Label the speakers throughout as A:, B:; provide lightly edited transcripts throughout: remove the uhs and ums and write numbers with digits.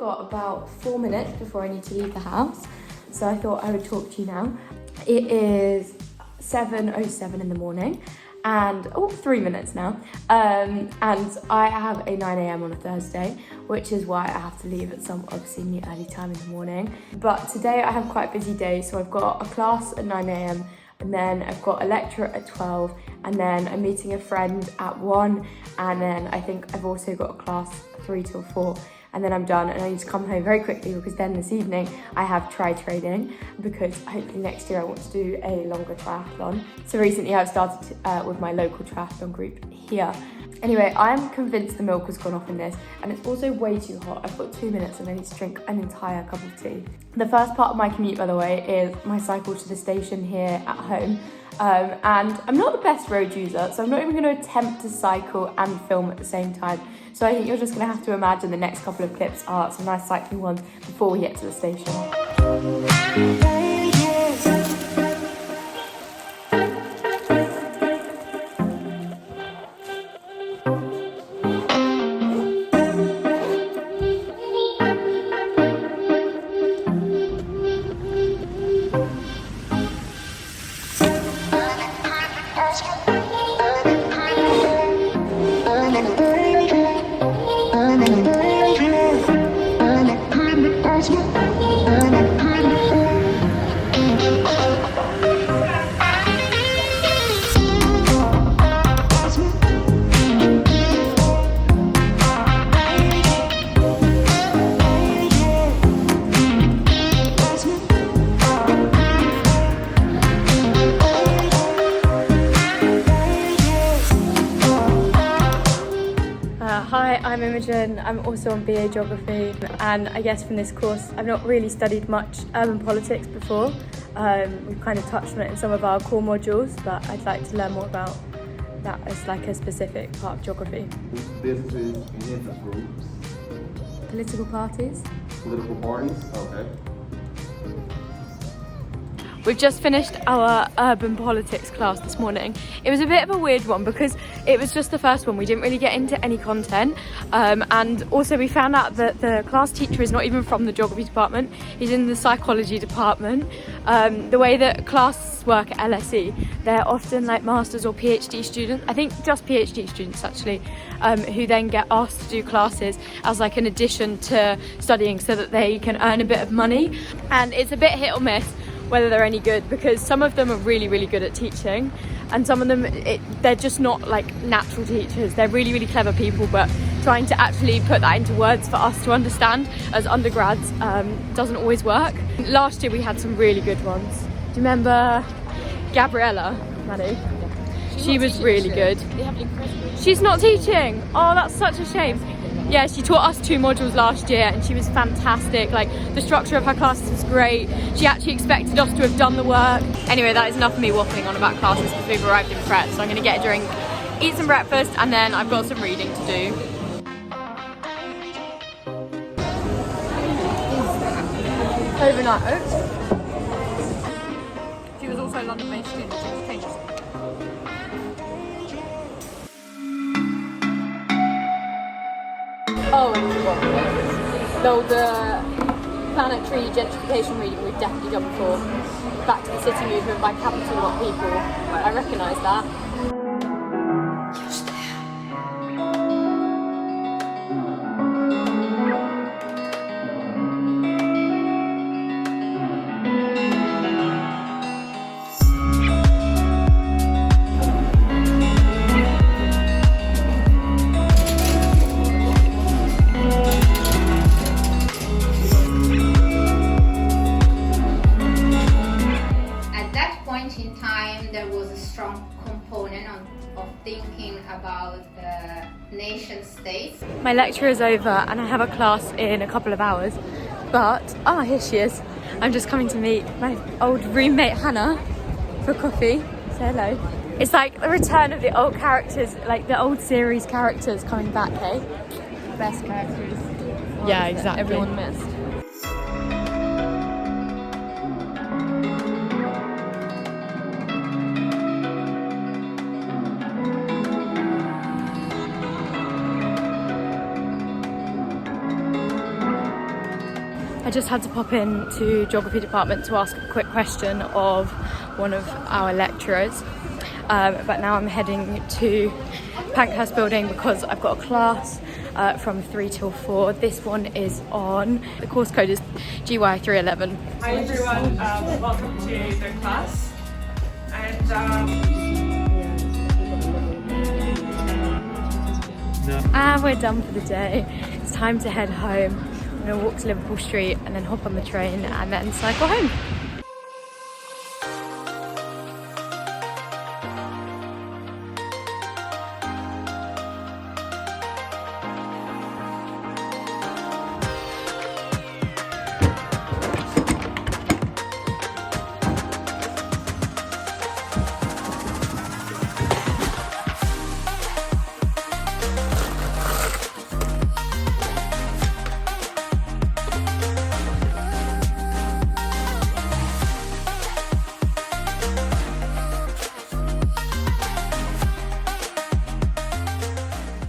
A: got about 4 minutes before I need to leave the house, so I thought I would talk to you now. It is 7:07 in the morning, and 3 minutes now, and I have a 9 a.m. on a Thursday, which is why I have to leave at some obscenely early time in the morning. But today I have quite a busy day, so I've got a class at 9 a.m. and then I've got a lecture at 12, and then I'm meeting a friend at 1, and then I think I've also got a class 3 till 4, and then I'm done, and I need to come home very quickly because then this evening I have training, because hopefully next year I want to do a longer triathlon. So recently I've started with my local triathlon group here. Anyway, I'm convinced the milk has gone off in this, and it's also way too hot. I've got 2 minutes and I need to drink an entire cup of tea. The first part of my commute, by the way, is my cycle to the station here at home. And I'm not the best road user, so I'm not even going to attempt to cycle and film at the same time. So I think you're just going to have to imagine the next couple of clips are some nice cycling ones before we get to the station. Hi, I'm Imogen. I'm also on BA Geography, and I guess from this course I've not really studied much urban politics before. We've kind of touched on it in some of our core modules, but I'd like to learn more about that as like a specific part of geography.
B: Businesses and interest groups.
A: Political parties.
B: Political parties, okay.
A: We've just finished our urban politics class this morning. It was a bit of a weird one because it was just the first one. We didn't really get into any content, and also we found out that the class teacher is not even from the geography department. He's in the psychology department. The way that classes work at LSE, they're often like masters or PhD students. I think just PhD students actually, who then get asked to do classes as like an addition to studying so that they can earn a bit of money. And it's a bit hit or miss whether they're any good, because some of them are really, really good at teaching, and some of them, they're just not like natural teachers. They're really, really clever people, but trying to actually put that into words for us to understand as undergrads doesn't always work. Last year we had some really good ones. Do you remember Gabriella, Maddie? She was really good. She's not teaching. Oh, that's such a shame. Yeah, she taught us 2 modules last year and she was fantastic. Like, the structure of her classes was great. She actually expected us to have done the work. Anyway, that is enough of me waffling on about classes because we've arrived in Pret, so I'm going to get a drink, eat some breakfast, and then I've got some reading to do. Overnight oats. She was also London-based student, she was Cambridge. Oh, and though the planetary gentrification reading we've definitely done before. Back to the City movement by Capital Not People. I recognise that.
C: In time, there was a strong component of thinking about nation states.
A: My lecture is over and I have a class in a couple of hours, but here she is. I'm just coming to meet my old roommate Hannah for coffee. Say hello. It's like the return of the old characters, like the old series characters coming back, hey? Best characters. Yeah, exactly. Everyone missed. I just had to pop in to geography department to ask a quick question of one of our lecturers. But now I'm heading to Pankhurst building because I've got a class from 3 till 4. This one is on, the course code is GY311.
D: Hi everyone, welcome to the class.
A: And we're done for the day. It's time to head home. I'm gonna walk to Liverpool Street and then hop on the train and then cycle home.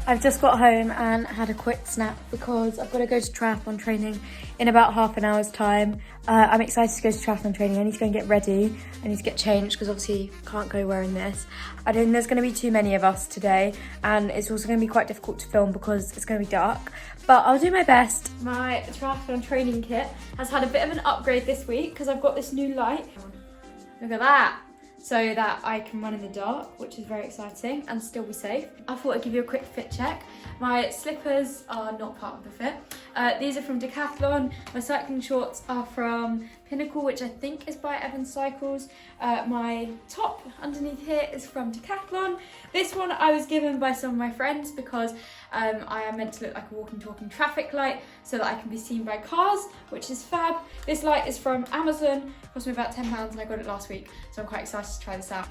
A: I've just got home and had a quick snack because I've got to go to triathlon training in about half an hour's time. I'm excited to go to triathlon training. I need to go and get ready. I need to get changed because obviously can't go wearing this. I don't think there's going to be too many of us today, and it's also going to be quite difficult to film because it's going to be dark. But I'll do my best. My triathlon training kit has had a bit of an upgrade this week because I've got this new light. Look at that. So that I can run in the dark, which is very exciting, and still be safe. I thought I'd give you a quick fit check. My slippers are not part of the fit. These are from Decathlon. My cycling shorts are from Pinnacle, which I think is by Evans Cycles. My top underneath here is from Decathlon. This one I was given by some of my friends because I am meant to look like a walking, talking traffic light so that I can be seen by cars, which is fab. This light is from Amazon. It cost me about £10 and I got it last week, so I'm quite excited to try this out.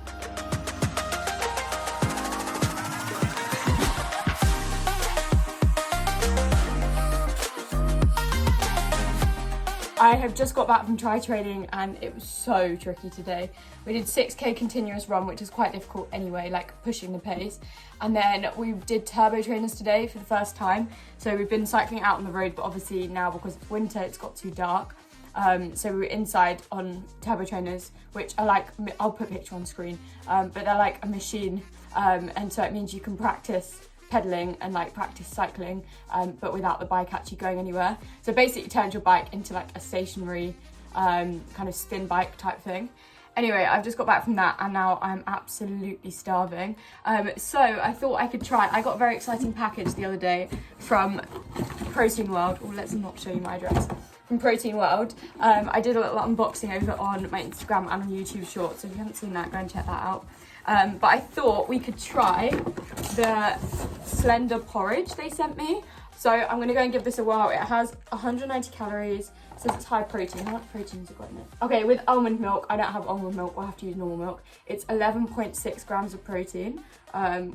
A: I have just got back from tri training and it was so tricky today. We did 6k continuous run, which is quite difficult anyway, like pushing the pace. And then we did turbo trainers today for the first time. So we've been cycling out on the road, but obviously now because it's winter, it's got too dark. So we were inside on turbo trainers, which are like, I'll put a picture on screen, but they're like a machine. And so it means you can practice pedaling and like practice cycling, but without the bike actually going anywhere. So basically it turns your bike into like a stationary kind of spin bike type thing. Anyway, I've just got back from that and now I'm absolutely starving. So I thought I could try. I got a very exciting package the other day from Protein World. Oh, let's not show you my address. From Protein World. I did a little unboxing over on my Instagram and on YouTube Shorts, so if you haven't seen that, go and check that out. But I thought we could try the slender porridge they sent me. So I'm going to go and give this a whirl. It has 190 calories. It says it's high protein. How much protein has it got in it? Okay, with almond milk. I don't have almond milk. We'll have to use normal milk. It's 11.6 grams of protein,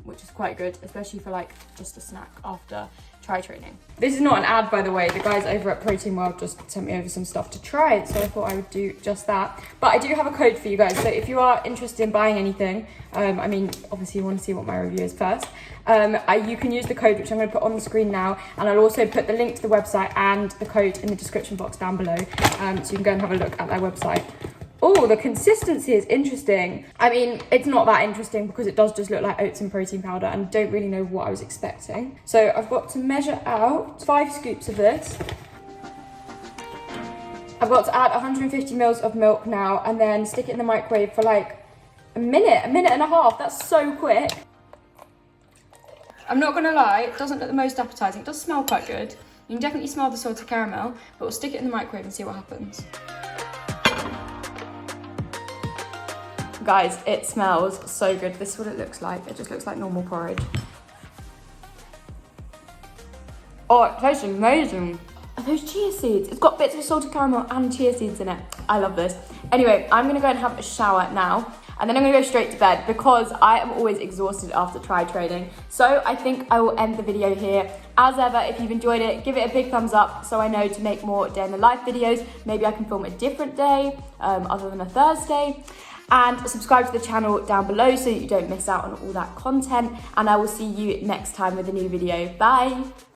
A: which is quite good, especially for like just a snack after tri training. This is not an ad, by the way. The guys over at Protein World just sent me over some stuff to try it, so I thought I would do just that. But I do have a code for you guys, so if you are interested in buying anything, I mean, obviously you want to see what my review is first, you can use the code, which I'm going to put on the screen now, and I'll also put the link to the website and the code in the description box down below, so you can go and have a look at their website. Oh, the consistency is interesting. I mean, it's not that interesting because it does just look like oats and protein powder and don't really know what I was expecting. So I've got to measure out 5 scoops of this. I've got to add 150 mils of milk now and then stick it in the microwave for like a minute and a half. That's so quick. I'm not gonna lie, it doesn't look the most appetizing. It does smell quite good. You can definitely smell the salted caramel, but we'll stick it in the microwave and see what happens. Guys, it smells so good. This is what it looks like. It just looks like normal porridge. Oh, it tastes amazing. Are those chia seeds? It's got bits of salted caramel and chia seeds in it. I love this. Anyway, I'm gonna go and have a shower now, and then I'm gonna go straight to bed because I am always exhausted after tri training. So I think I will end the video here. As ever, if you've enjoyed it, give it a big thumbs up so I know to make more day in the life videos. Maybe I can film a different day other than a Thursday. And subscribe to the channel down below so that you don't miss out on all that content. And I will see you next time with a new video. Bye.